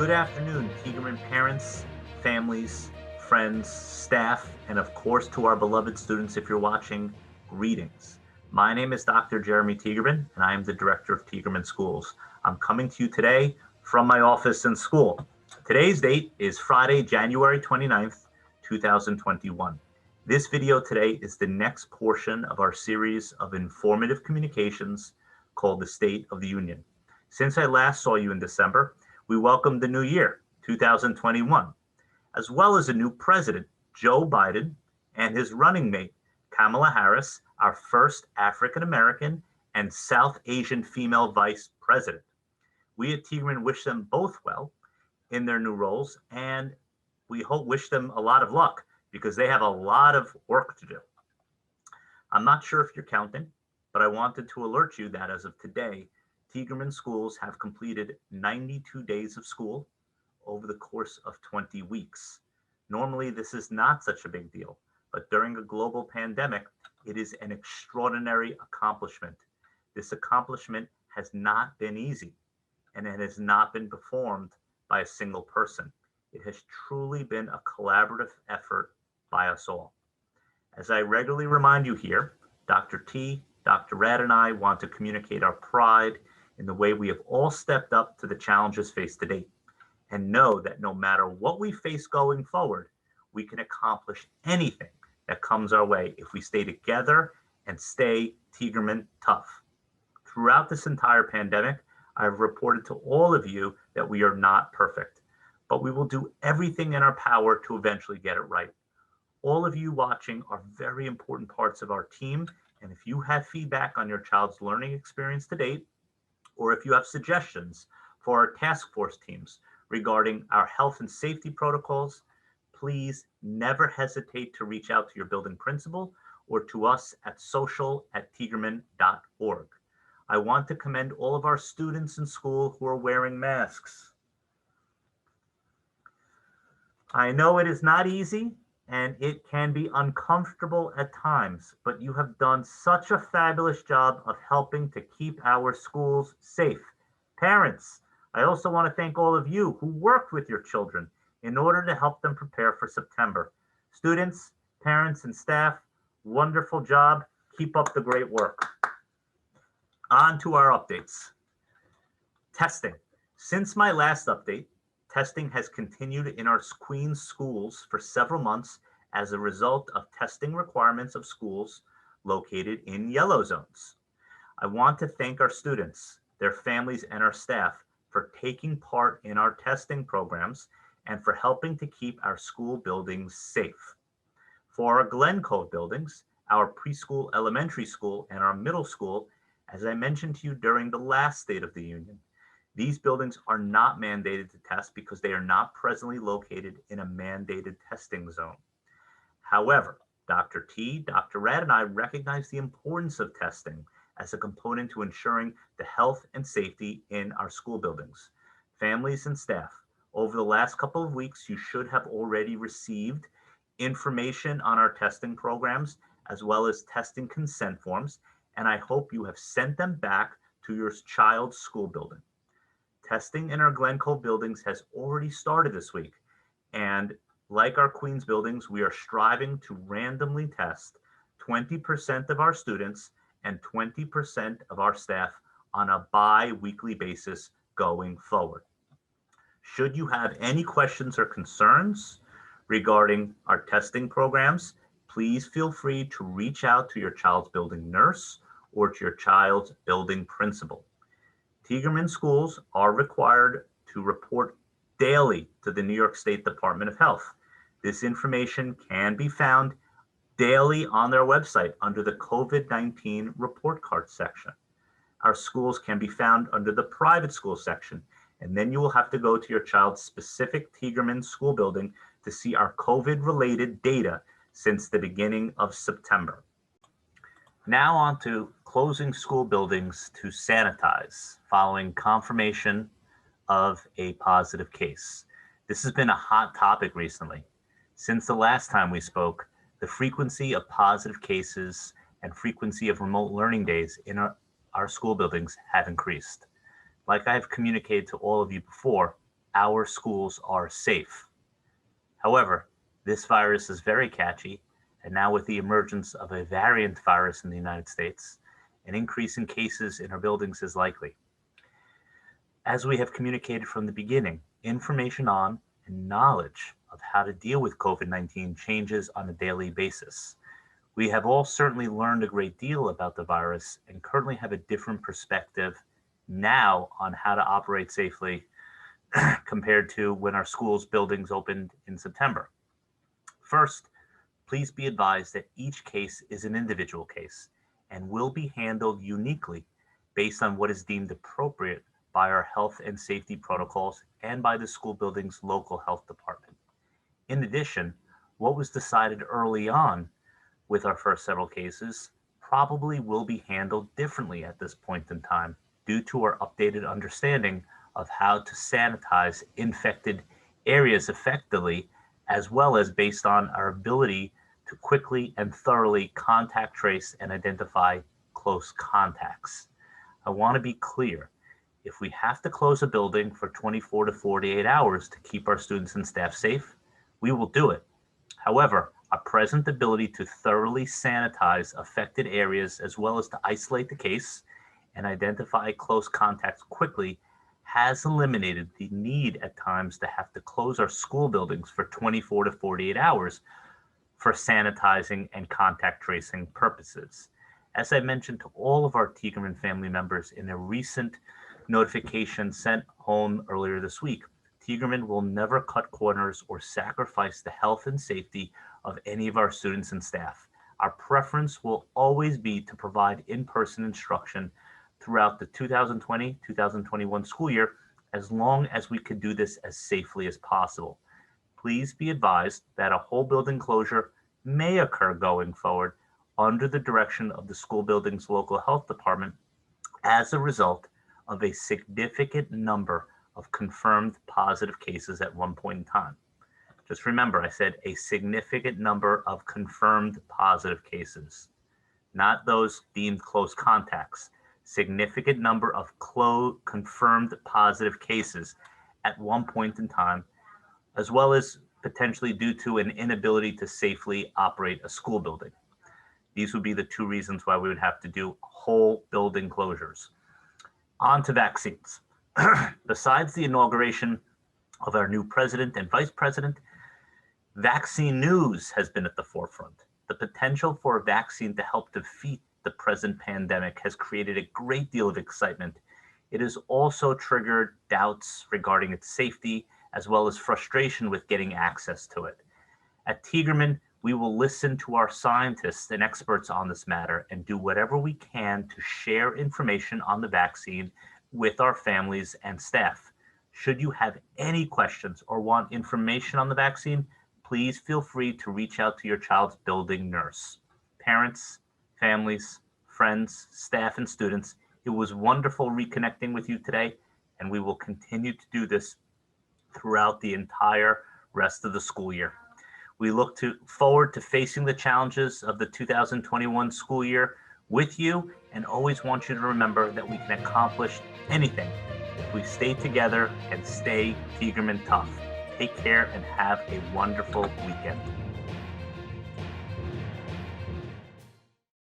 Good afternoon, Tiegerman parents, families, friends, staff, and of course to our beloved students if you're watching, greetings. My name is Dr. Jeremy Tiegerman, and I am the director of Tiegerman Schools. I'm coming to you today from my office in school. Today's date is Friday, January 29th, 2021. This video today is the next portion of our series of informative communications called the State of the Union. Since I last saw you in December, we welcomed the new year, 2021, as well as a new president, Joe Biden, and his running mate, Kamala Harris, our first African American and South Asian female vice president. We at Tiegerman wish them both well in their new roles, and we wish them a lot of luck because they have a lot of work to do. I'm not sure if you're counting, but I wanted to alert you that as of today, Tiegerman schools have completed 92 days of school over the course of 20 weeks. Normally, this is not such a big deal, but during a global pandemic, it is an extraordinary accomplishment. This accomplishment has not been easy, and it has not been performed by a single person. It has truly been a collaborative effort by us all. As I regularly remind you here, Dr. T, Dr. Rad, and I want to communicate our pride in the way we have all stepped up to the challenges faced to date, and know that no matter what we face going forward, we can accomplish anything that comes our way if we stay together and stay Tiegerman tough. Throughout this entire pandemic, I've reported to all of you that we are not perfect, but we will do everything in our power to eventually get it right. All of you watching are very important parts of our team, and if you have feedback on your child's learning experience to date, or if you have suggestions for our task force teams regarding our health and safety protocols, please never hesitate to reach out to your building principal or to us at social@tiegerman.org. I want to commend all of our students in school who are wearing masks. I know it is not easy and it can be uncomfortable at times, but you have done such a fabulous job of helping to keep our schools safe. Parents, I also want to thank all of you who worked with your children in order to help them prepare for September. Students, parents, and staff, wonderful job. Keep up the great work. On to our updates. Testing. Since my last update, testing has continued in our Queens schools for several months as a result of testing requirements of schools located in yellow zones. I want to thank our students, their families, and our staff for taking part in our testing programs and for helping to keep our school buildings safe. For our Glen Cove buildings, our preschool, elementary school, and our middle school, as I mentioned to you during the last State of the Union, these buildings are not mandated to test because they are not presently located in a mandated testing zone. However, Dr. T, Dr. Rad, and I recognize the importance of testing as a component to ensuring the health and safety in our school buildings. Families and staff, over the last couple of weeks, you should have already received information on our testing programs as well as testing consent forms, and I hope you have sent them back to your child's school building. Testing in our Glen Cove buildings has already started this week, and like our Queens buildings, we are striving to randomly test 20% of our students and 20% of our staff on a bi-weekly basis going forward. Should you have any questions or concerns regarding our testing programs, please feel free to reach out to your child's building nurse or to your child's building principal. Tiegerman schools are required to report daily to the New York State Department of Health. This information can be found daily on their website under the COVID-19 report card section. Our schools can be found under the private school section, and then you will have to go to your child's specific Tiegerman school building to see our COVID-related data since the beginning of September. Now on to closing school buildings to sanitize following confirmation of a positive case. This has been a hot topic recently. Since the last time we spoke, the frequency of positive cases and frequency of remote learning days in our school buildings have increased. Like I have communicated to all of you before, our schools are safe. However, this virus is very catchy, and now with the emergence of a variant virus in the United States, an increase in cases in our buildings is likely. As we have communicated from the beginning, information on and knowledge of how to deal with COVID-19 changes on a daily basis. We have all certainly learned a great deal about the virus and currently have a different perspective now on how to operate safely compared to when our schools buildings opened in September. First, please be advised that each case is an individual case and will be handled uniquely based on what is deemed appropriate by our health and safety protocols and by the school building's local health department. In addition, what was decided early on with our first several cases probably will be handled differently at this point in time due to our updated understanding of how to sanitize infected areas effectively, as well as based on our ability to quickly and thoroughly contact trace and identify close contacts. I want to be clear. If we have to close a building for 24 to 48 hours to keep our students and staff safe, we will do it. However, our present ability to thoroughly sanitize affected areas as well as to isolate the case and identify close contacts quickly has eliminated the need at times to have to close our school buildings for 24 to 48 hours for sanitizing and contact tracing purposes. As I mentioned to all of our Tiegerman family members in a recent notification sent home earlier this week, Tiegerman will never cut corners or sacrifice the health and safety of any of our students and staff. Our preference will always be to provide in-person instruction throughout the 2020-2021 school year, as long as we could do this as safely as possible. Please be advised that a whole building closure may occur going forward under the direction of the school building's local health department as a result of a significant number of confirmed positive cases at one point in time. Just remember, I said a significant number of confirmed positive cases, not those deemed close contacts. Significant number of confirmed positive cases at one point in time, as well as potentially due to an inability to safely operate a school building. These would be the two reasons why we would have to do whole building closures. On to vaccines. Besides the inauguration of our new president and vice president, vaccine news has been at the forefront. The potential for a vaccine to help defeat the present pandemic has created a great deal of excitement. It has also triggered doubts regarding its safety, as well as frustration with getting access to it. At Tiegerman, we will listen to our scientists and experts on this matter and do whatever we can to share information on the vaccine with our families and staff. Should you have any questions or want information on the vaccine, please feel free to reach out to your child's building nurse. Parents, families, friends, staff, and students, it was wonderful reconnecting with you today, and we will continue to do this throughout the entire rest of the school year. We look forward to facing the challenges of the 2021 school year with you, and always want you to remember that we can accomplish anything if we stay together and stay Tiegerman tough. Take care and have a wonderful weekend.